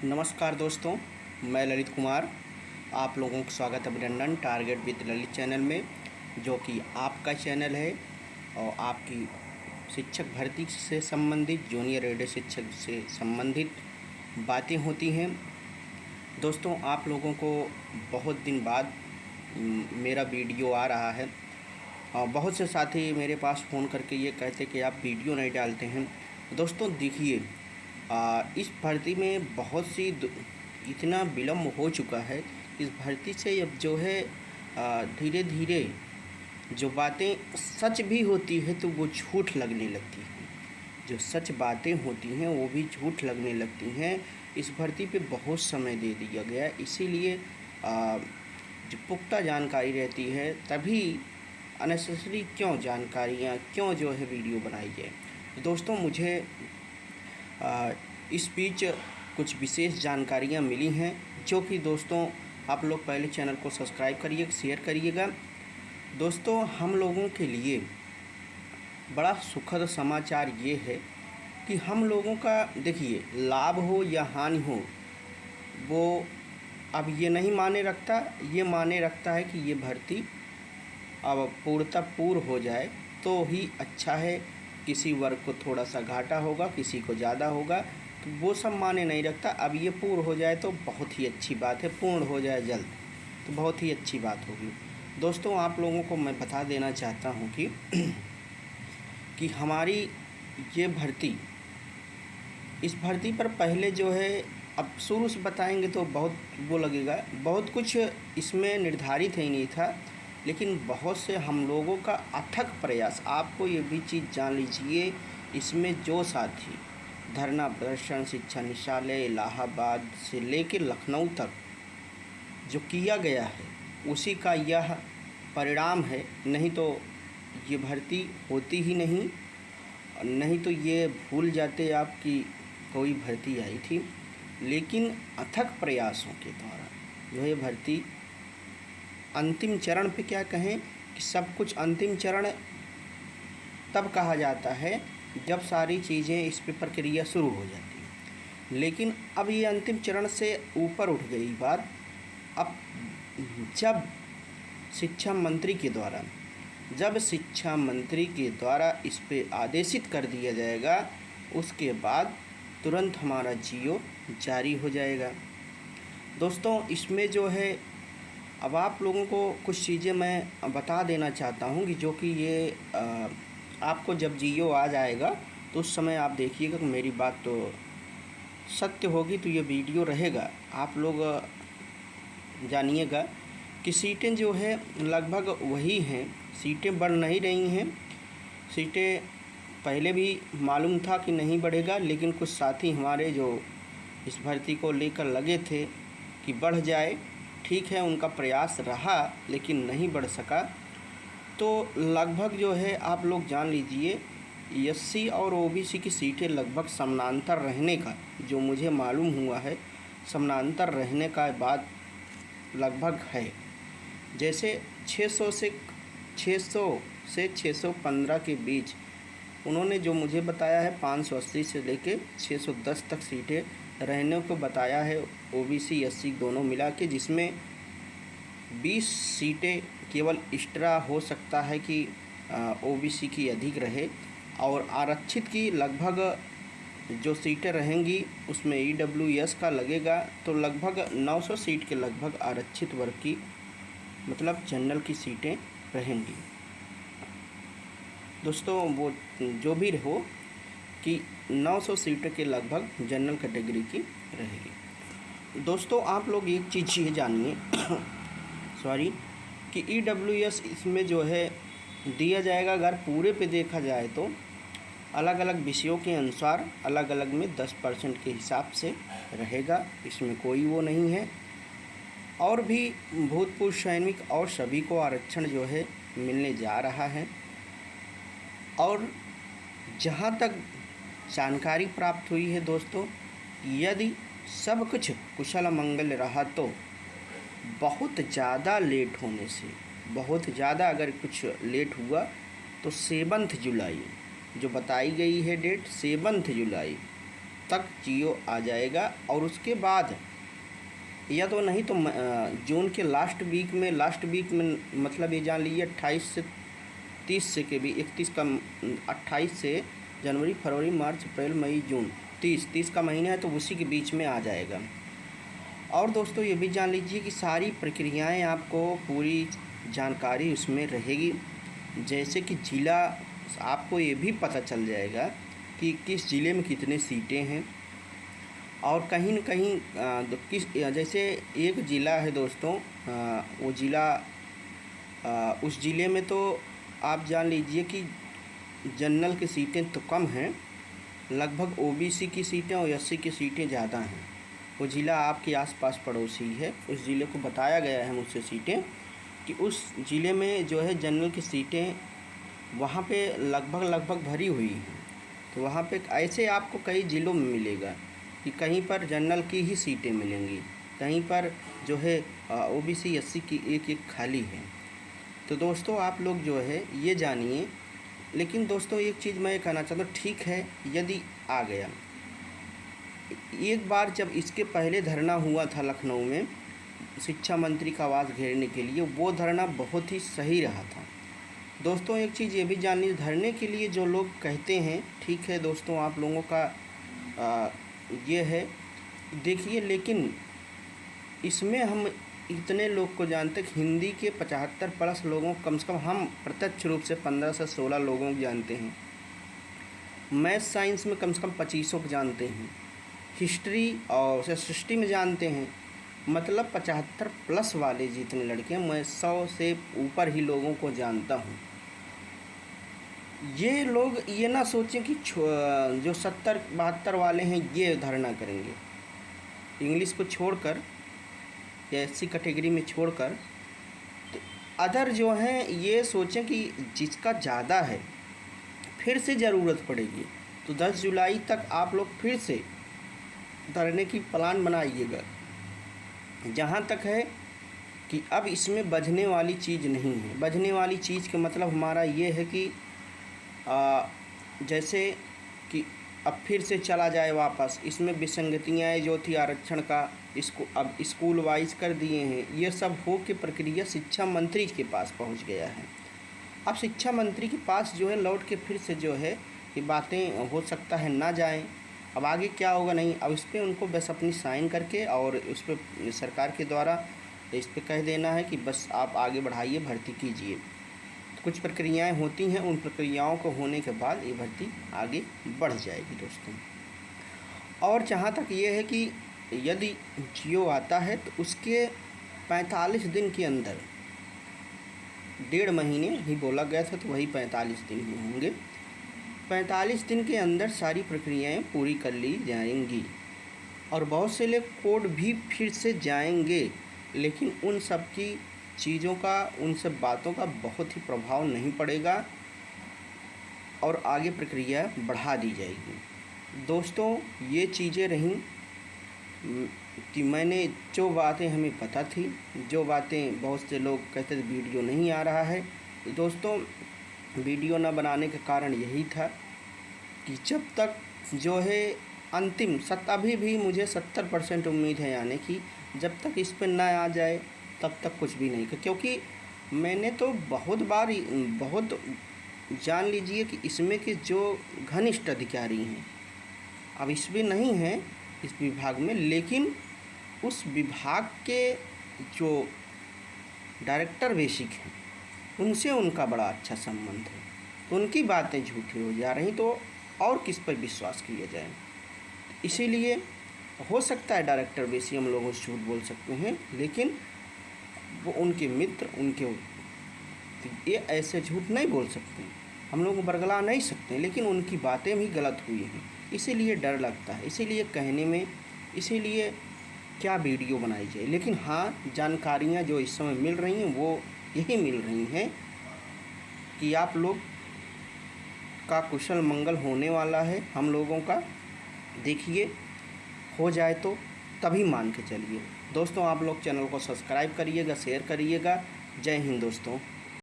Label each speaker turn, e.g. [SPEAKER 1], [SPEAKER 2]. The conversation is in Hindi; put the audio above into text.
[SPEAKER 1] नमस्कार दोस्तों, मैं ललित कुमार। आप लोगों का स्वागत है अभिनंदन टारगेट विद ललित चैनल में, जो कि आपका चैनल है और आपकी शिक्षक भर्ती से संबंधित, जूनियर रेडियो शिक्षक से संबंधित बातें होती हैं। दोस्तों, आप लोगों को बहुत दिन बाद मेरा वीडियो आ रहा है और बहुत से साथी मेरे पास फ़ोन करके ये कहते कि आप वीडियो नहीं डालते हैं। दोस्तों देखिए, इस भर्ती में बहुत सी इतना विलम्ब हो चुका है। इस भर्ती से अब जो है धीरे धीरे जो बातें सच भी होती है तो वो झूठ लगने लगती हैं। जो सच बातें होती हैं वो भी झूठ लगने लगती हैं। इस भर्ती पे बहुत समय दे दिया गया है, इसीलिए जो पुख्ता जानकारी रहती है तभी अननेसेसरी क्यों जानकारियाँ क्यों जो है वीडियो बनाई जाए। तो दोस्तों, मुझे इस बीच कुछ विशेष जानकारियाँ मिली हैं, जो कि दोस्तों आप लोग पहले चैनल को सब्सक्राइब करिए, शेयर करिएगा। दोस्तों, हम लोगों के लिए बड़ा सुखद समाचार ये है कि हम लोगों का देखिए लाभ हो या हानि हो, वो अब ये नहीं माने रखता। ये माने रखता है कि ये भर्ती अब पूर्णतः पूर्ण हो जाए तो ही अच्छा है। किसी वर्ग को थोड़ा सा घाटा होगा, किसी को ज़्यादा होगा, तो वो सब माने नहीं रखता। अब ये पूर्ण हो जाए तो बहुत ही अच्छी बात है, पूर्ण हो जाए जल्द तो बहुत ही अच्छी बात होगी। दोस्तों, आप लोगों को मैं बता देना चाहता हूँ कि हमारी ये भर्ती, इस भर्ती पर पहले जो है, अब शुरू से बताएंगे तो बहुत वो लगेगा, बहुत कुछ इसमें निर्धारित ही नहीं था, लेकिन बहुत से हम लोगों का अथक प्रयास, आपको ये भी चीज़ जान लीजिए, इसमें जो साथी धरना प्रदर्शन शिक्षा निदेशालय इलाहाबाद से लेकर लखनऊ तक जो किया गया है उसी का यह परिणाम है। नहीं तो ये भर्ती होती ही नहीं, नहीं तो ये भूल जाते आप कि कोई भर्ती आई थी। लेकिन अथक प्रयासों के द्वारा जो है भर्ती अंतिम चरण पे, क्या कहें कि सब कुछ अंतिम चरण तब कहा जाता है जब सारी चीज़ें इस पे प्रक्रिया शुरू हो जाती है। लेकिन अब ये अंतिम चरण से ऊपर उठ गई बात। अब जब शिक्षा मंत्री के द्वारा इस पे आदेशित कर दिया जाएगा, उसके बाद तुरंत हमारा जीओ जारी हो जाएगा। दोस्तों, इसमें जो है अब आप लोगों को कुछ चीज़ें मैं बता देना चाहता हूँ कि जो कि ये आपको जब जीओ आ जाएगा तो उस समय आप देखिएगा कि मेरी बात तो सत्य होगी, तो ये वीडियो रहेगा। आप लोग जानिएगा कि सीटें जो है लगभग वही हैं, सीटें बढ़ नहीं रही हैं। सीटें पहले भी मालूम था कि नहीं बढ़ेगा, लेकिन कुछ साथी हमारे जो इस भर्ती को लेकर लगे थे कि बढ़ जाए, ठीक है, उनका प्रयास रहा लेकिन नहीं बढ़ सका। तो लगभग जो है आप लोग जान लीजिए एससी और ओबीसी की सीटें लगभग समानांतर रहने का, जो मुझे मालूम हुआ है, समानांतर रहने का बात लगभग है। जैसे 600 से 615 के बीच उन्होंने जो मुझे बताया है, 580 से लेके 610 तक सीटें रहने को बताया है, ओबीसी एससी दोनों मिला के, जिसमें 20 सीटें केवल एक्स्ट्रा हो सकता है कि ओबीसी की अधिक रहे, और आरक्षित की लगभग जो सीटें रहेंगी उसमें ईडब्ल्यूएस का लगेगा, तो लगभग 900 सीट के लगभग आरक्षित वर्ग की, मतलब जनरल की सीटें रहेंगी। दोस्तों, वो जो भी हो कि 900 सीटों के लगभग जनरल कैटेगरी की रहेगी। दोस्तों, आप लोग एक चीज़ ये जानिए सॉरी कि ईडब्ल्यूएस इसमें जो है दिया जाएगा, अगर पूरे पे देखा जाए तो अलग अलग विषयों के अनुसार अलग अलग में 10% के हिसाब से रहेगा, इसमें कोई वो नहीं है। और भी भूतपूर्व सैनिक और सभी को आरक्षण जो है मिलने जा रहा है। और जहाँ तक जानकारी प्राप्त हुई है दोस्तों, यदि सब कुछ कुशल मंगल रहा तो बहुत ज़्यादा लेट होने से, बहुत ज़्यादा अगर कुछ लेट हुआ तो 7 जुलाई जो बताई गई है डेट, 7 जुलाई तक जियो आ जाएगा। और उसके बाद या तो नहीं तो जून के लास्ट वीक में मतलब ये जान लीजिए 28 से 30 से के भी 31 का 28 से जनवरी, फरवरी, मार्च, अप्रैल, मई, जून 30 का महीना है तो उसी के बीच में आ जाएगा। और दोस्तों ये भी जान लीजिए कि सारी प्रक्रियाएं आपको पूरी जानकारी उसमें रहेगी। जैसे कि ज़िला, आपको ये भी पता चल जाएगा कि किस ज़िले में कितने सीटें हैं। और कहीं न कहीं किस, जैसे एक ज़िला है दोस्तों, वो ज़िला, उस ज़िले में तो आप जान लीजिए कि जनरल की सीटें तो कम हैं, लगभग ओबीसी की सीटें और एससी की सीटें ज़्यादा हैं। वो ज़िला आपके आसपास पड़ोसी है। उस ज़िले को बताया गया है मुझसे सीटें कि उस ज़िले में जो है जनरल की सीटें वहाँ पे लगभग भरी हुई हैं। तो वहाँ पे ऐसे आपको कई ज़िलों में मिलेगा कि कहीं पर जनरल की ही सीटें मिलेंगी, कहीं पर जो है ओबीसी एससी की एक खाली है। तो दोस्तों आप लोग जो है ये जानिए। लेकिन दोस्तों एक चीज़ मैं कहना चाहता हूँ, ठीक है यदि आ गया, एक बार जब इसके पहले धरना हुआ था लखनऊ में शिक्षा मंत्री का आवास घेरने के लिए, वो धरना बहुत ही सही रहा था। दोस्तों एक चीज़ ये भी जान लीजिए, धरने के लिए जो लोग कहते हैं, ठीक है दोस्तों आप लोगों का ये है, देखिए लेकिन इसमें हम इतने लोग को जानते हैं, हिंदी के 75 प्लस लोगों, कम से कम हम प्रत्यक्ष रूप से 15 से 16 लोगों को जानते हैं। मैथ साइंस में कम से कम 25 को जानते हैं। हिस्ट्री और सृष्टि में जानते हैं। मतलब 75 प्लस वाले जितने लड़के हैं, मैं 100 से ऊपर ही लोगों को जानता हूँ। ये लोग ये ना सोचें कि जो 70-72 वाले हैं ये धरना करेंगे, इंग्लिश को छोड़कर या एससी कैटेगरी में छोड़कर, तो अदर जो हैं ये सोचें कि जिसका ज़्यादा है फिर से ज़रूरत पड़ेगी तो 10 जुलाई तक आप लोग फिर से धरने की प्लान बनाइएगा। जहाँ तक है कि अब इसमें बझने वाली चीज़ नहीं है। बझने वाली चीज़ का मतलब हमारा ये है कि जैसे कि अब फिर से चला जाए वापस, इसमें विसंगतियाँ जो थी आरक्षण का, इसको अब स्कूल वाइज कर दिए हैं। ये सब हो के प्रक्रिया शिक्षा मंत्री के पास पहुंच गया है। अब शिक्षा मंत्री के पास जो है लौट के फिर से जो है ये बातें हो सकता है ना जाएं। अब आगे क्या होगा नहीं, अब इस पर उनको बस अपनी साइन करके और उस पर सरकार के द्वारा इस पर कह देना है कि बस आप आगे बढ़ाइए, भर्ती कीजिए। तो कुछ प्रक्रियाएं होती हैं, उन प्रक्रियाओं को होने के बाद ये भर्ती आगे बढ़ जाएगी दोस्तों। और जहाँ तक ये है कि यदि जियो आता है तो उसके 45 दिन के अंदर, 1.5 महीने ही बोला गया था तो वही 45 दिन ही होंगे, 45 दिन के अंदर सारी प्रक्रियाएं पूरी कर ली जाएंगी। और बहुत से लोग कोर्ट भी फिर से जाएंगे, लेकिन उन सब की चीज़ों का, उन सब बातों का बहुत ही प्रभाव नहीं पड़ेगा और आगे प्रक्रिया बढ़ा दी जाएगी। दोस्तों ये चीज़ें रहीं कि मैंने जो बातें हमें पता थी, जो बातें बहुत से लोग कहते थे वीडियो नहीं आ रहा है, तो दोस्तों वीडियो ना बनाने का कारण यही था कि जब तक जो है अंतिम अभी भी मुझे 70% उम्मीद है आने की, जब तक इस पर ना आ जाए तब तक कुछ भी नहीं। क्योंकि मैंने तो बहुत बार बहुत जान लीजिए कि इसमें के जो घनिष्ठ अधिकारी हैं, अब इसमें नहीं हैं इस विभाग में, लेकिन उस विभाग के जो डायरेक्टर बेसिक हैं उनसे उनका बड़ा अच्छा संबंध है। तो उनकी बातें झूठी हो जा रही तो और किस पर विश्वास किया जाए। इसीलिए हो सकता है डायरेक्टर बेसिक हम लोगों से झूठ बोल सकते हैं, लेकिन वो उनके मित्र, उनके ये ऐसे झूठ नहीं बोल सकते, हम लोग बरगला नहीं सकते, लेकिन उनकी बातें भी गलत हुई हैं। इसीलिए डर लगता है, इसीलिए कहने में, इसीलिए क्या वीडियो बनाई जाए। लेकिन हाँ, जानकारियाँ जो इस समय मिल रही हैं वो यही मिल रही हैं कि आप लोग का कुशल मंगल होने वाला है। हम लोगों का देखिए हो जाए तो तभी मान के चलिए। दोस्तों आप लोग चैनल को सब्सक्राइब करिएगा, शेयर करिएगा। जय हिंद दोस्तों।